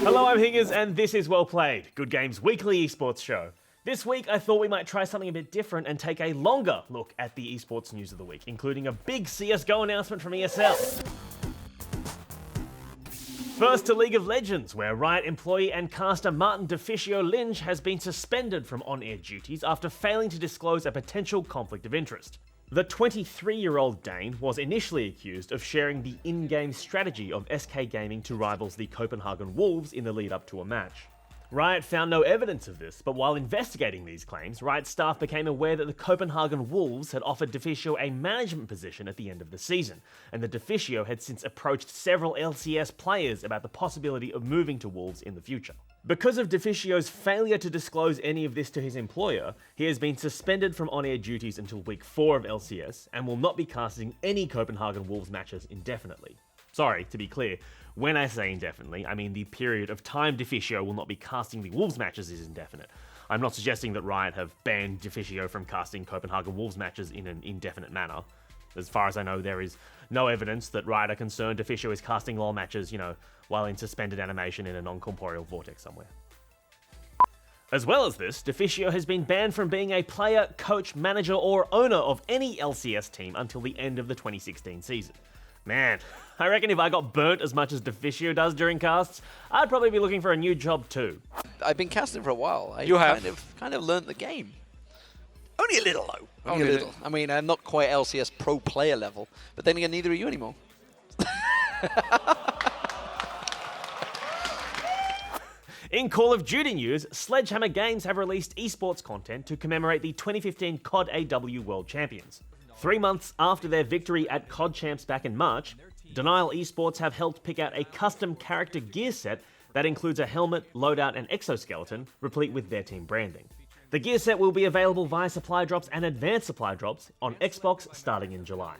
Hello, I'm Higgers, and this is Well Played, Good Game's weekly esports show. This week, I thought we might try something a bit different and take a longer look at the esports news of the week, including a big CSGO announcement from ESL. First to League of Legends, where Riot employee and caster Martin DeFicio Lynch has been suspended from on-air duties after failing to disclose a potential conflict of interest. The 23-year-old Dane was initially accused of sharing the in-game strategy of SK Gaming to rivals the Copenhagen Wolves in the lead-up to a match. Riot found no evidence of this, but while investigating these claims, Riot staff became aware that the Copenhagen Wolves had offered DeFicio a management position at the end of the season, and that DeFicio had since approached several LCS players about the possibility of moving to Wolves in the future. Because of DeFicio's failure to disclose any of this to his employer, he has been suspended from on-air duties until week 4 of LCS, and will not be casting any Copenhagen Wolves matches indefinitely. Sorry, to be clear, when I say indefinitely, I mean the period of time DeFicio will not be casting the Wolves matches is indefinite. I'm not suggesting that Riot have banned DeFicio from casting Copenhagen Wolves matches in an indefinite manner. As far as I know, there is no evidence that Riot are concerned DeFicio is casting LoL matches, while in suspended animation in a non-corporeal vortex somewhere. As well as this, DeFicio has been banned from being a player, coach, manager, or owner of any LCS team until the end of the 2016 season. Man, I reckon if I got burnt as much as DeFicio does during casts, I'd probably be looking for a new job too. I've been casting for a while. You have? Kind of learned the game. Only a little, though. Only a little. I mean, I'm not quite LCS pro player level, but then again, neither are you anymore. In Call of Duty news, Sledgehammer Games have released esports content to commemorate the 2015 COD AW World Champions. 3 months after their victory at COD Champs back in March, Denial Esports have helped pick out a custom character gear set that includes a helmet, loadout, and exoskeleton, replete with their team branding. The gear set will be available via supply drops and advanced supply drops on Xbox starting in July.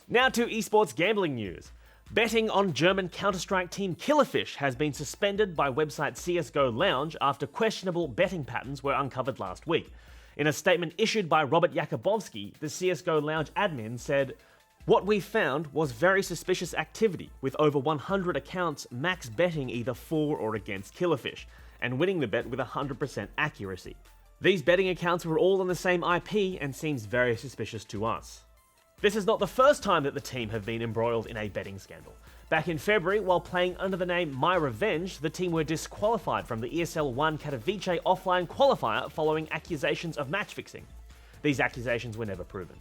Now to esports gambling news. Betting on German Counter-Strike team Killerfish has been suspended by website CSGO Lounge after questionable betting patterns were uncovered last week. In a statement issued by Robert Jakubowski, the CSGO Lounge admin said, "What we found was very suspicious activity, with over 100 accounts max betting either for or against Killerfish, and winning the bet with 100% accuracy. These betting accounts were all on the same IP and seems very suspicious to us." This is not the first time that the team have been embroiled in a betting scandal. Back in February, while playing under the name My Revenge, the team were disqualified from the ESL 1 Katowice offline qualifier following accusations of match fixing. These accusations were never proven.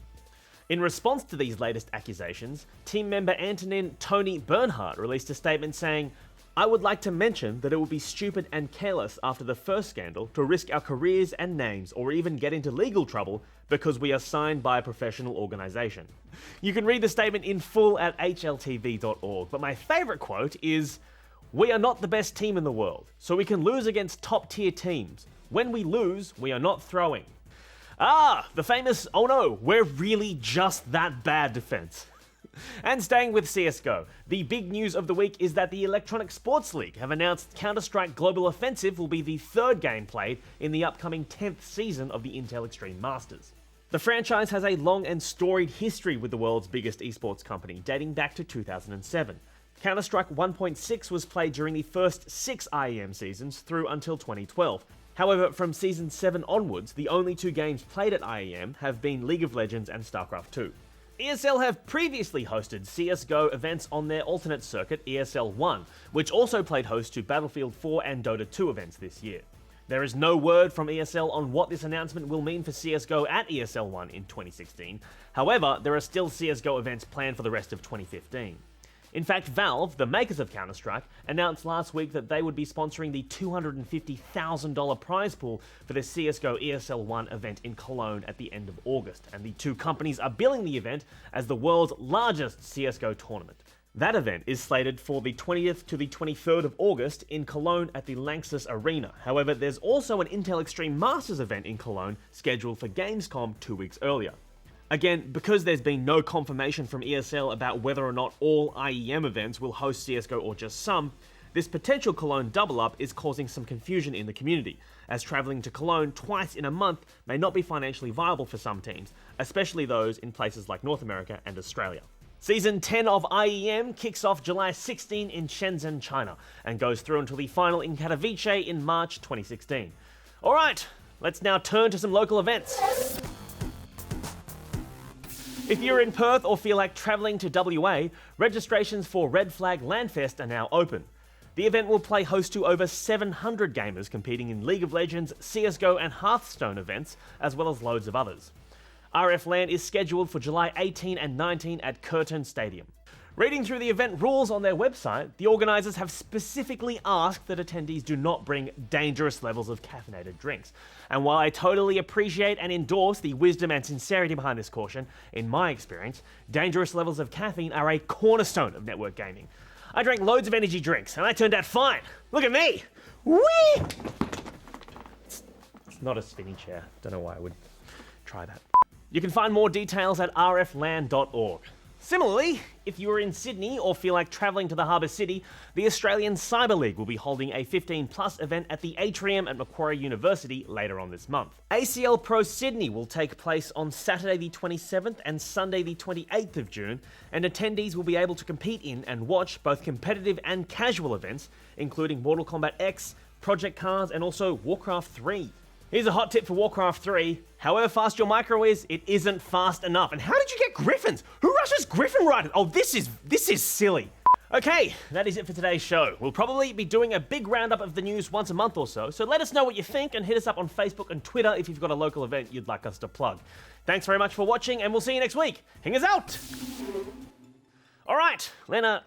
In response to these latest accusations, team member Antonin Tony Bernhardt released a statement saying, "I would like to mention that it would be stupid and careless after the first scandal to risk our careers and names or even get into legal trouble because we are signed by a professional organisation." You can read the statement in full at hltv.org, but my favourite quote is, "We are not the best team in the world, so we can lose against top tier teams. When we lose, we are not throwing." The famous, "Oh no, we're really just that bad" defense. And staying with CSGO, the big news of the week is that the Electronic Sports League have announced Counter-Strike Global Offensive will be the third game played in the upcoming 10th season of the Intel Extreme Masters. The franchise has a long and storied history with the world's biggest esports company, dating back to 2007. Counter-Strike 1.6 was played during the first 6 IEM seasons through until 2012. However, from Season 7 onwards, the only 2 games played at IEM have been League of Legends and StarCraft 2. ESL have previously hosted CSGO events on their alternate circuit, ESL 1, which also played host to Battlefield 4 and Dota 2 events this year. There is no word from ESL on what this announcement will mean for CSGO at ESL 1 in 2016. However, there are still CSGO events planned for the rest of 2015. In fact, Valve, the makers of Counter-Strike, announced last week that they would be sponsoring the $250,000 prize pool for the CSGO ESL 1 event in Cologne at the end of August, and the two companies are billing the event as the world's largest CSGO tournament. That event is slated for the 20th to the 23rd of August in Cologne at the Lanxess Arena. However, there's also an Intel Extreme Masters event in Cologne scheduled for Gamescom 2 weeks earlier. Again, because there's been no confirmation from ESL about whether or not all IEM events will host CSGO or just some, this potential Cologne double-up is causing some confusion in the community, as travelling to Cologne twice in a month may not be financially viable for some teams, especially those in places like North America and Australia. Season 10 of IEM kicks off July 16 in Shenzhen, China, and goes through until the final in Katowice in March 2016. Alright, let's now turn to some local events. If you're in Perth or feel like travelling to WA, registrations for Red Flag Landfest are now open. The event will play host to over 700 gamers competing in League of Legends, CSGO and Hearthstone events, as well as loads of others. RF LAN is scheduled for July 18 and 19 at Curtin Stadium. Reading through the event rules on their website, the organisers have specifically asked that attendees do not bring dangerous levels of caffeinated drinks. And while I totally appreciate and endorse the wisdom and sincerity behind this caution, in my experience, dangerous levels of caffeine are a cornerstone of network gaming. I drank loads of energy drinks and I turned out fine. Look at me! Whee! It's not a spinning chair. Don't know why I would try that. You can find more details at rflan.org. Similarly, if you are in Sydney or feel like travelling to the Harbour City, the Australian Cyber League will be holding a 15+ event at the Atrium at Macquarie University later on this month. ACL Pro Sydney will take place on Saturday the 27th and Sunday the 28th of June, and attendees will be able to compete in and watch both competitive and casual events, including Mortal Kombat X, Project Cars, and also Warcraft 3. Here's a hot tip for Warcraft 3. However fast your micro is, it isn't fast enough. And how did you get Griffins? Who rushes Griffin riders? Oh, this is silly. Okay, that is it for today's show. We'll probably be doing a big roundup of the news once a month or so let us know what you think and hit us up on Facebook and Twitter if you've got a local event you'd like us to plug. Thanks very much for watching, and we'll see you next week. Hingers out! All right, Lena.